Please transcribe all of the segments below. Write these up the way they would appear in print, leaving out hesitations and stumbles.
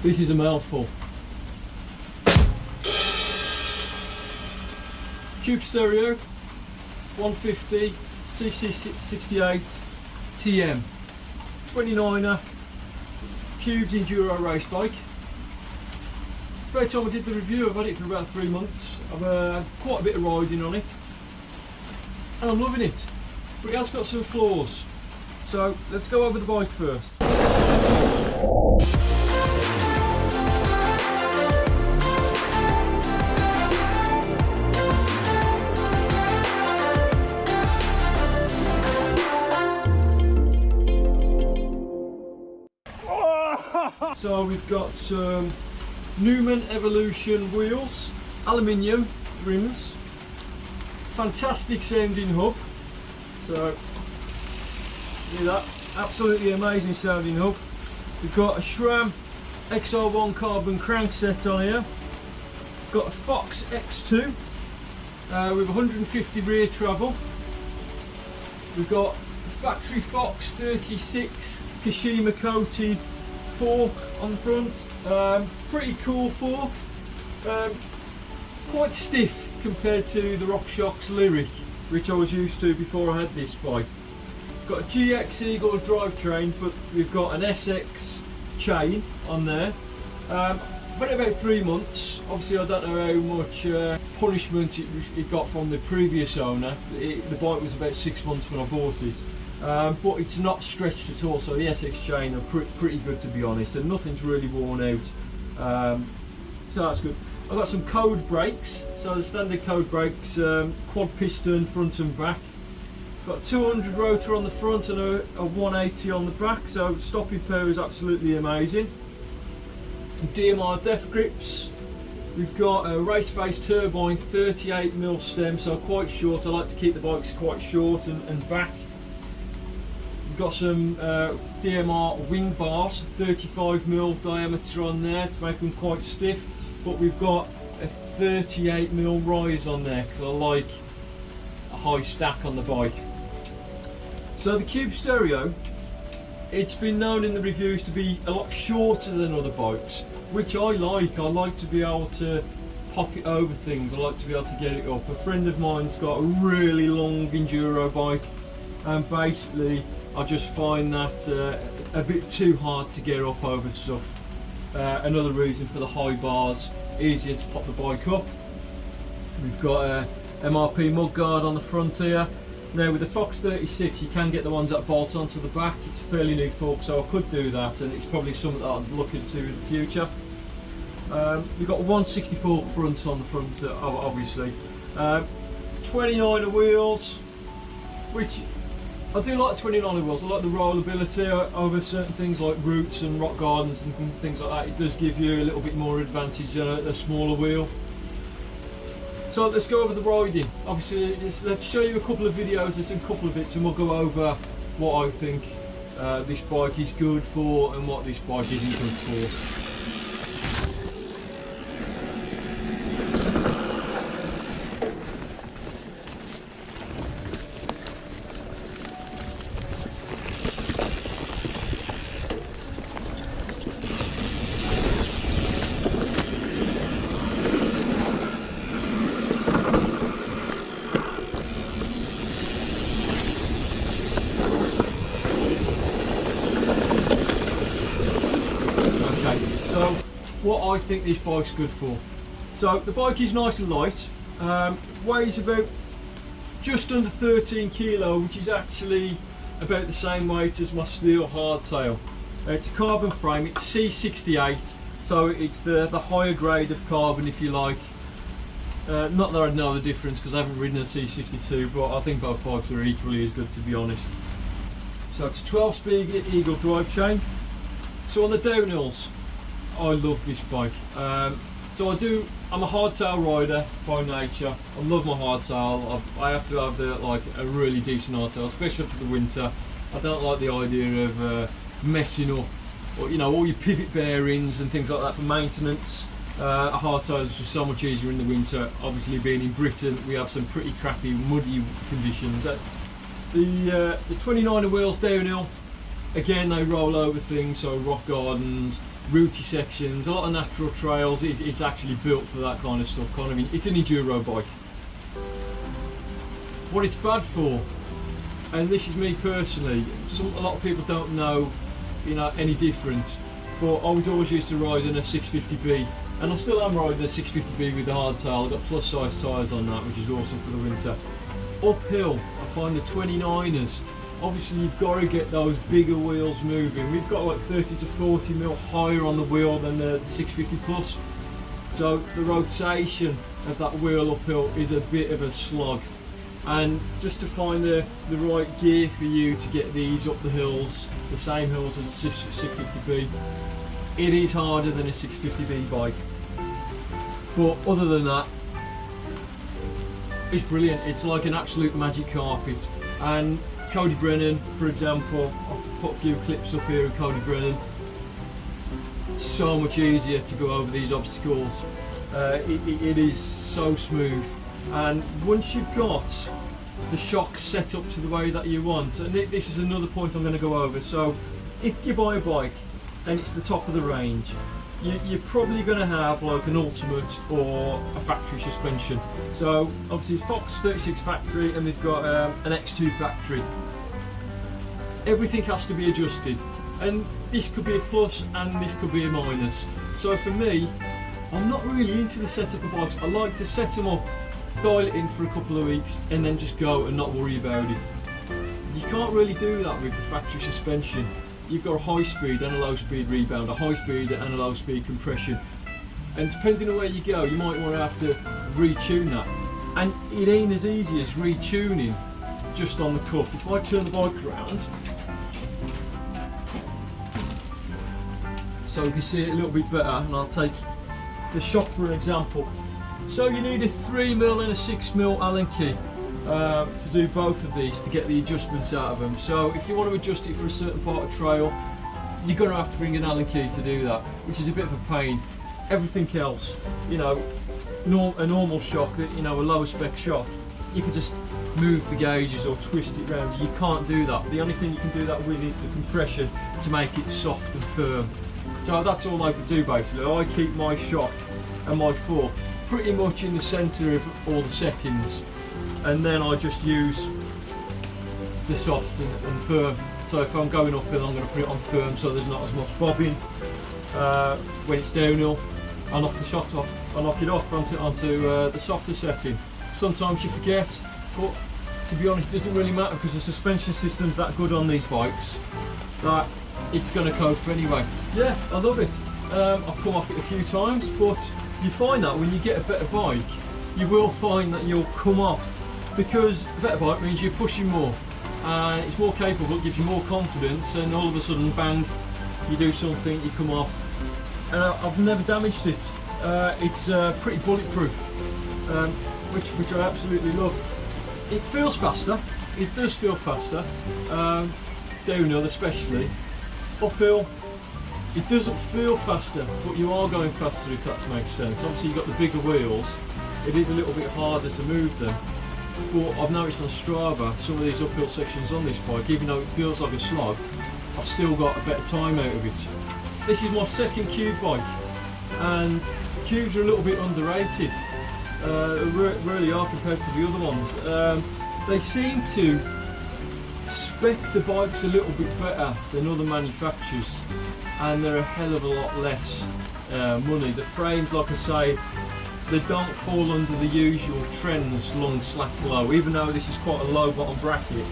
This is a mouthful. Cube stereo, 150, C68 TM, 29er, Cubes enduro race bike. It's about time I did the review. I've had it for about 3 months. I've quite a bit of riding on it, and I'm loving it. But it has got some flaws. So let's go over the bike first. So we've got some Newman Evolution wheels, aluminium rims, fantastic sounding hub. So see that, absolutely amazing sounding hub. We've got a SRAM XR1 carbon crankset on here. Got a Fox X2 with 150 rear travel. We've got a factory Fox 36 Kashima coated fork on the front. Pretty cool fork. Quite stiff compared to the RockShox Lyric, which I was used to before I had this bike. Got a GX Eagle drivetrain, but we've got an SX chain on there. I've had it about 3 months. Obviously I don't know how much punishment it got from the previous owner. The bike was about 6 months when I bought it. But it's not stretched at all, so the SX chain are pretty good, to be honest, and nothing's really worn out, so that's good. I've got some code brakes, so the standard code brakes, quad piston front and back. Got a 200 rotor on the front and a 180 on the back, so stopping power is absolutely amazing. Some DMR def grips. We've got a race face turbine 38mm stem, so quite short. I like to keep the bikes quite short and back. Got some DMR wing bars, 35mm diameter on there to make them quite stiff, but we've got a 38mm rise on there because I like a high stack on the bike. So the Cube stereo, it's been known in the reviews to be a lot shorter than other bikes, which I like. I like to be able to pocket over things. I like to be able to get it up. A friend of mine's got a really long enduro bike, and basically I just find that a bit too hard to get up over stuff. Another reason for the high bars, easier to pop the bike up. We've got a MRP mudguard on the front here. Now with the Fox 36 you can get the ones that bolt onto the back. It's a fairly new fork, so I could do that, and it's probably something that I'd look into in the future. We've got a 164 front on the front, obviously. 29er wheels, which I do like 29er wheels. I like the rollability over certain things like routes and rock gardens and things like that. It does give you a little bit more advantage than a smaller wheel. So let's go over the riding. Obviously, let's show you a couple of videos. There's a couple of bits, and we'll go over what I think this bike is good for and what this bike isn't good for. So what I think this bike's good for. So the bike is nice and light, weighs about just under 13 kilo, which is actually about the same weight as my steel hardtail. It's a carbon frame, it's C68, so it's the higher grade of carbon, if you like. Not that I know the difference because I haven't ridden a C62, but I think both bikes are equally as good, to be honest. So it's a 12-speed Eagle drivetrain. So on the downhills, I love this bike. I'm a hardtail rider by nature. I love my hardtail. I have to have a really decent hardtail, especially for the winter. I don't like the idea of messing up, or, all your pivot bearings and things like that for maintenance. A hardtail is just so much easier in the winter. Obviously, being in Britain, we have some pretty crappy, muddy conditions. The 29er wheels downhill, again, they roll over things, so rock gardens, rooty sections, a lot of natural trails. It's actually built for that kind of stuff. It's an enduro bike. What it's bad for, and this is me personally, a lot of people don't know, any difference. But I was always used to riding a 650B, and I still am riding a 650B with the hardtail. I've got plus size tyres on that, which is awesome for the winter. Uphill, I find the 29ers. Obviously you've got to get those bigger wheels moving. We've got like 30 to 40 mil higher on the wheel than the 650 plus. So the rotation of that wheel uphill is a bit of a slog. And just to find the right gear for you to get these up the hills, the same hills as a 650B, it is harder than a 650B bike. But other than that, it's brilliant. It's like an absolute magic carpet. And Cody Brennan, for example, I've put a few clips up here of Cody Brennan. So much easier to go over these obstacles. It is so smooth. And once you've got the shocks set up to the way that you want, and this is another point I'm going to go over. So if you buy a bike and it's the top of the range, you're probably going to have like an ultimate or a factory suspension. So obviously Fox 36 factory, and we've got an X2 factory. Everything has to be adjusted, and this could be a plus and this could be a minus. So for me, I'm not really into the setup of bikes. I like to set them up, dial it in for a couple of weeks, and then just go and not worry about it. You can't really do that with the factory suspension. You've got a high speed and a low speed rebound, a high speed and a low speed compression, and depending on where you go, you might want to have to retune that, and it ain't as easy as retuning just on the cuff. If I turn the bike around so you can see it a little bit better, and I'll take the shock for an example. So you need a 3mm and a 6mm Allen key to do both of these to get the adjustments out of them. So if you want to adjust it for a certain part of trail, you're going to have to bring an Allen key to do that, which is a bit of a pain. Everything else, a normal shock, a lower spec shock, you can just move the gauges or twist it round. You can't do that. The only thing you can do that with is the compression to make it soft and firm. So that's all I could do basically. I keep my shock and my foot pretty much in the centre of all the settings, and then I just use the soft and firm. So if I'm going uphill, I'm going to put it on firm so there's not as much bobbing. When it's downhill, I knock the shock off, I knock it off onto the softer setting. Sometimes you forget, but to be honest, it doesn't really matter because the suspension system's that good on these bikes that it's going to cope anyway. Yeah, I love it. I've come off it a few times, but you find that when you get a better bike, you will find that you'll come off, because a better bike means you're pushing more and it's more capable, it gives you more confidence, and all of a sudden, bang, you do something, you come off. And I've never damaged it. It's pretty bulletproof, which I absolutely love. It feels faster, it does feel faster, downhill especially. Uphill, it doesn't feel faster, but you are going faster, if that makes sense. Obviously you've got the bigger wheels, it is a little bit harder to move them. But I've noticed on Strava, some of these uphill sections on this bike, even though it feels like a slog, I've still got a better time out of it. This is my second cube bike, and cubes are a little bit underrated. Really are compared to the other ones. They seem to spec the bikes a little bit better than other manufacturers, and they're a hell of a lot less money. The frames, like I say, they don't fall under the usual trends, long, slack, low, even though this is quite a low bottom bracket.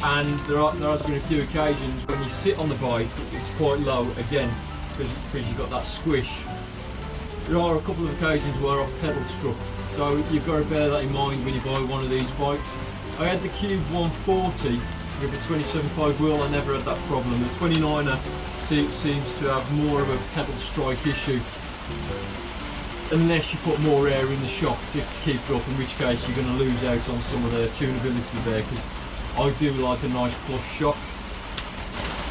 And there has been a few occasions when you sit on the bike, it's quite low again, because you've got that squish. There are a couple of occasions where I've pedal struck, so you've got to bear that in mind when you buy one of these bikes. I had the Cube 140 with a 27.5 wheel, I never had that problem. The 29er seems to have more of a pedal strike issue, unless you put more air in the shock to keep it up, in which case you're going to lose out on some of the tunability there, because I do like a nice plush shock.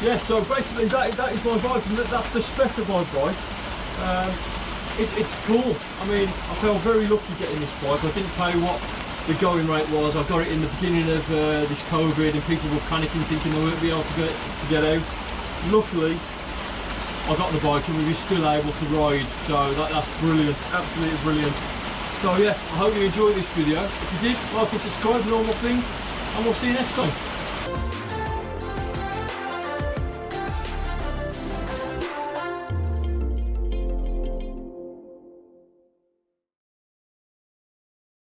Yeah, so basically that is my bike, and that's the spec of my bike. It's cool. I mean, I felt very lucky getting this bike. I didn't pay what the going rate was. I got it in the beginning of this COVID, and people were panicking thinking they won't be able to get out. Luckily, I got the bike and we were still able to ride, so that's brilliant, absolutely brilliant. So yeah, I hope you enjoyed this video. If you did, like and subscribe, normal thing, and we'll see you next time.